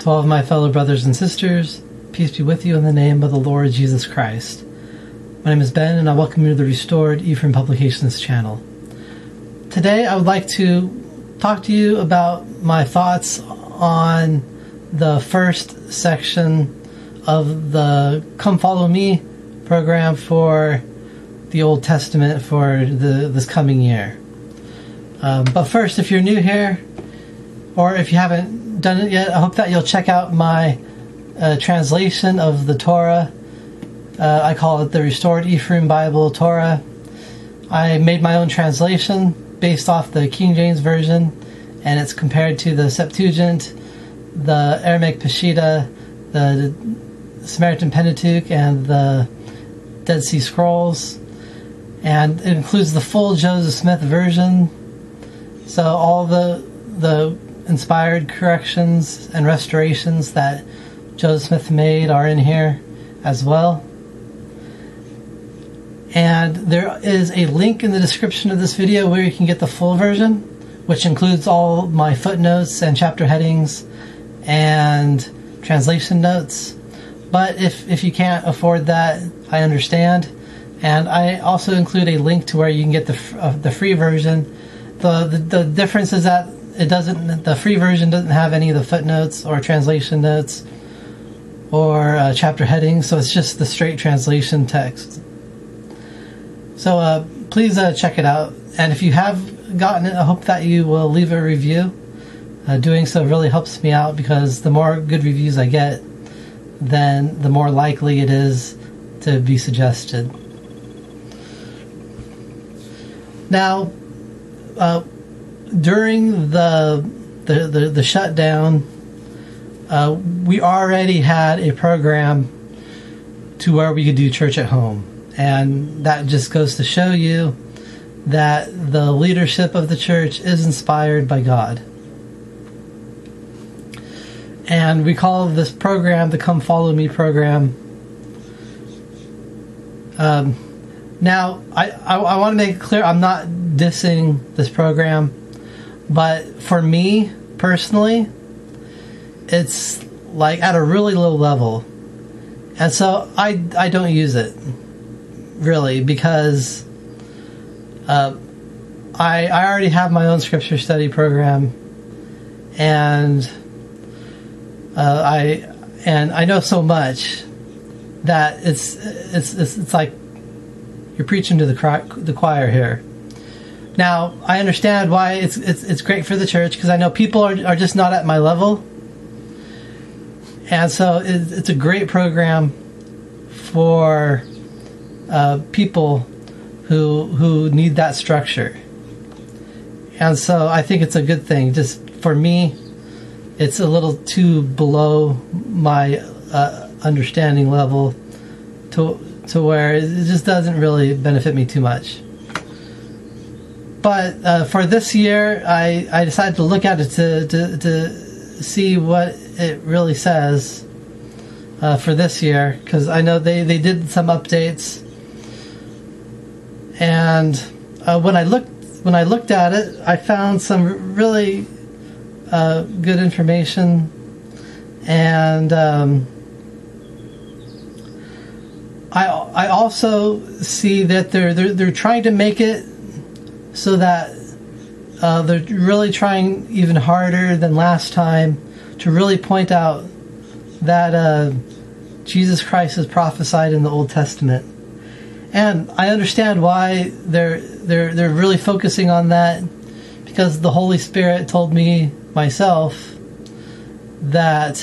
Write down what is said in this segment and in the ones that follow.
To all of my fellow brothers and sisters, peace be with you in the name of the Lord Jesus Christ. My name is Ben, and I welcome you to the Restored Ephraim Publications channel. Today I would like to talk to you about my thoughts on the first section of the Come Follow Me program for the Old Testament for this coming year. But first, if you're new here, or if you haven't done it yet, I hope that you'll check out my translation of the Torah. I call it the Restored Ephraim Bible, Torah. I made my own translation based off the King James Version, and it's compared to the Septuagint, the Aramaic Peshitta, the Samaritan Pentateuch, and the Dead Sea Scrolls. And it includes the full Joseph Smith version. So all the inspired corrections and restorations that Joseph Smith made are in here as well. And there is a link in the description of this video where you can get the full version, which includes all my footnotes and chapter headings and translation notes. But if you can't afford that, I understand. And I also include a link to where you can get the free version. The difference is that the free version doesn't have any of the footnotes or translation notes or chapter headings, so it's just the straight translation text. So please check it out. And if you have gotten it, I hope that you will leave a review. Doing so really helps me out, because the more good reviews I get, then the more likely it is to be suggested. Now, during the shutdown, we already had a program to where we could do church at home, and that just goes to show you that the leadership of the church is inspired by God. And we call this program the Come Follow Me program. Now, I want to make it clear, I'm not dissing this program, but for me, personally, it's like at a really low level. And so I don't use it, really, because I already have my own scripture study program, and I know so much that it's like you're preaching to the choir here. Now, I understand why it's great for the church, because I know people are just not at my level, and so it's a great program for people who need that structure. And so I think it's a good thing. Just for me, it's a little too below my understanding level to where it just doesn't really benefit me too much. But for this year, I decided to look at it to see what it really says for this year, because I know they did some updates, and when I looked at it, I found some really good information, and I also see that they're trying to make it so that they're really trying even harder than last time to really point out that Jesus Christ is prophesied in the Old Testament. And I understand why they're really focusing on that, because the Holy Spirit told me myself that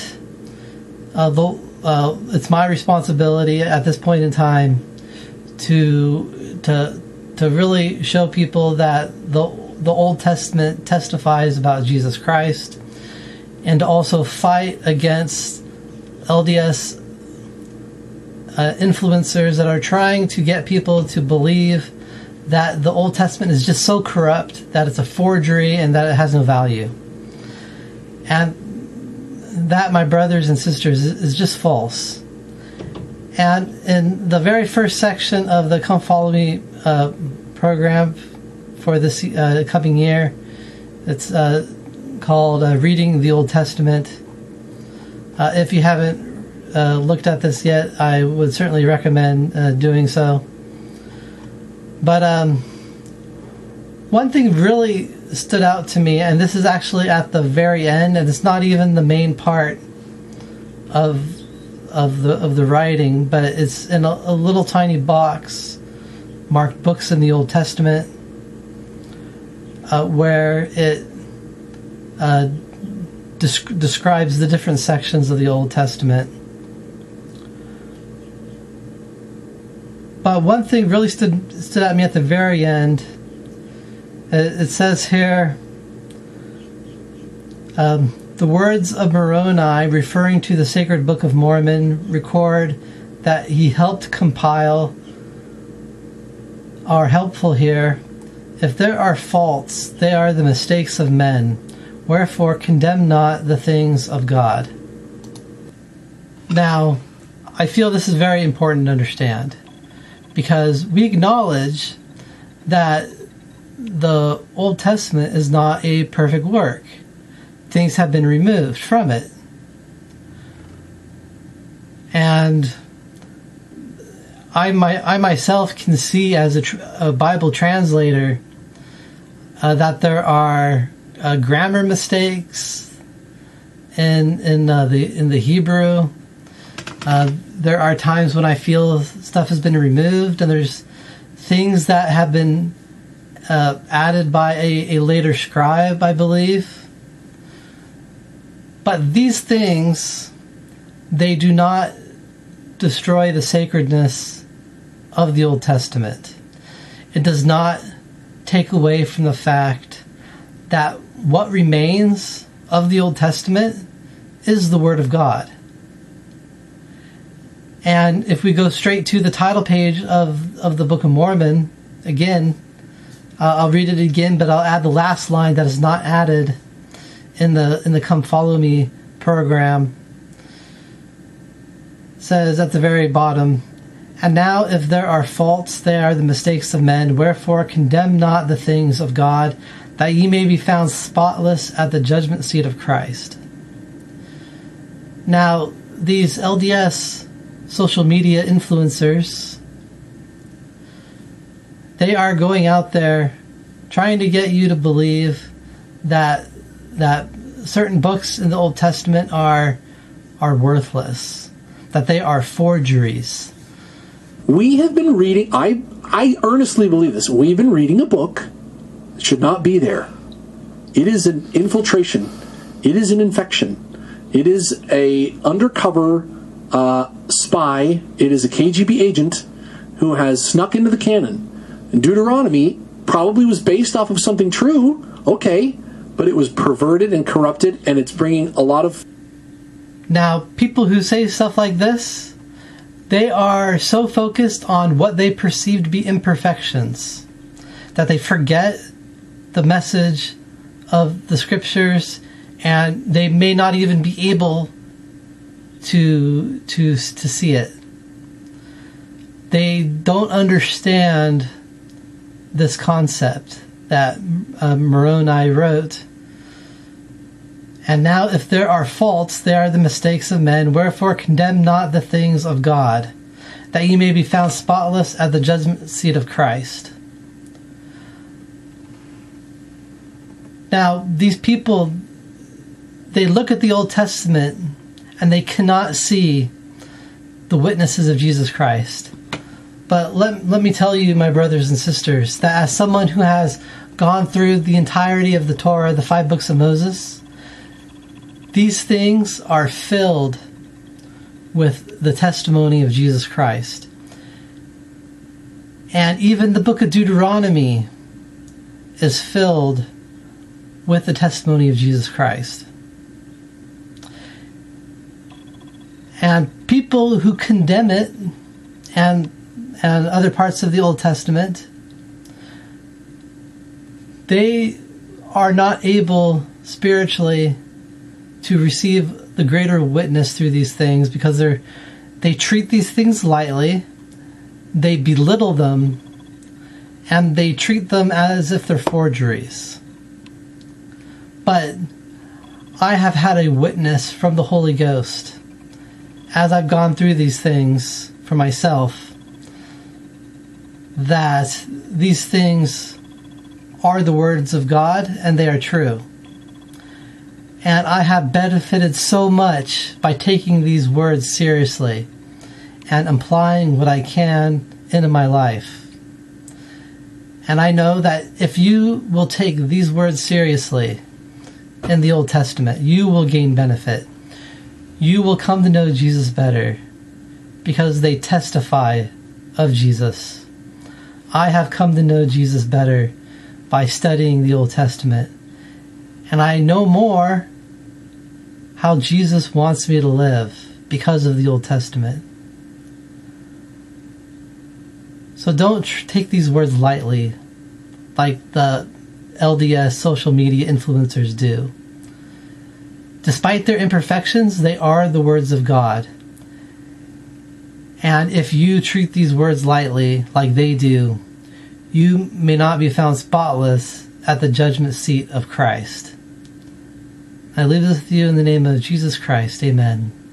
it's my responsibility at this point in time to really show people that the Old Testament testifies about Jesus Christ, and to also fight against LDS influencers that are trying to get people to believe that the Old Testament is just so corrupt that it's a forgery and that it has no value. And that, my brothers and sisters, is just false. And in the very first section of the Come Follow Me program for this coming year, it's called Reading the Old Testament. If you haven't looked at this yet, I would certainly recommend doing so. But one thing really stood out to me, and this is actually at the very end, and it's not even the main part of the writing, but it's in a little tiny box marked Books in the Old Testament, where it describes the different sections of the Old Testament. But one thing really stood at me at the very end. It says here, the words of Moroni, referring to the sacred Book of Mormon, record that he helped compile, are helpful here. If there are faults, they are the mistakes of men. Wherefore, condemn not the things of God. Now, I feel this is very important to understand, because we acknowledge that the Old Testament is not a perfect work. Things have been removed from it. And I myself can see as a Bible translator that there are grammar mistakes in the Hebrew. There are times when I feel stuff has been removed, and there's things that have been added by a later scribe, I believe. But these things, they do not destroy the sacredness of the Old Testament. It does not take away from the fact that what remains of the Old Testament is the Word of God. And if we go straight to the title page of the Book of Mormon, again, I'll read it again, but I'll add the last line that is not added in the Come Follow Me program. It says at the very bottom, and now if there are faults, they are the mistakes of men. Wherefore condemn not the things of God, that ye may be found spotless at the judgment seat of Christ. Now, these LDS social media influencers, they are going out there trying to get you to believe that certain books in the Old Testament are worthless, that they are forgeries. We have been reading, I earnestly believe this, we've been reading a book that should not be there. It is an infiltration. It is an infection. It is a undercover spy. It is a KGB agent who has snuck into the canon. And Deuteronomy probably was based off of something true, okay, but it was perverted and corrupted, and it's bringing a lot of... Now, people who say stuff like this, they are so focused on what they perceive to be imperfections that they forget the message of the scriptures, and they may not even be able to see it. They don't understand this concept that Moroni wrote. And now if there are faults, they are the mistakes of men. Wherefore condemn not the things of God, that ye may be found spotless at the judgment seat of Christ. Now, these people, they look at the Old Testament and they cannot see the witnesses of Jesus Christ. But let me tell you, my brothers and sisters, that as someone who has gone through the entirety of the Torah, the 5 books of Moses, these things are filled with the testimony of Jesus Christ. And even the book of Deuteronomy is filled with the testimony of Jesus Christ. And people who condemn it and other parts of the Old Testament, they are not able spiritually to receive the greater witness through these things, because they treat these things lightly, they belittle them, and they treat them as if they're forgeries. But I have had a witness from the Holy Ghost as I've gone through these things for myself, that these things are the words of God and they are true. And I have benefited so much by taking these words seriously and applying what I can into my life. And I know that if you will take these words seriously in the Old Testament, you will gain benefit. You will come to know Jesus better because they testify of Jesus. I have come to know Jesus better by studying the Old Testament. And I know more how Jesus wants me to live because of the Old Testament. So don't take these words lightly like the LDS social media influencers do. Despite their imperfections, they are the words of God. And if you treat these words lightly like they do, you may not be found spotless at the judgment seat of Christ. I leave this with you in the name of Jesus Christ. Amen.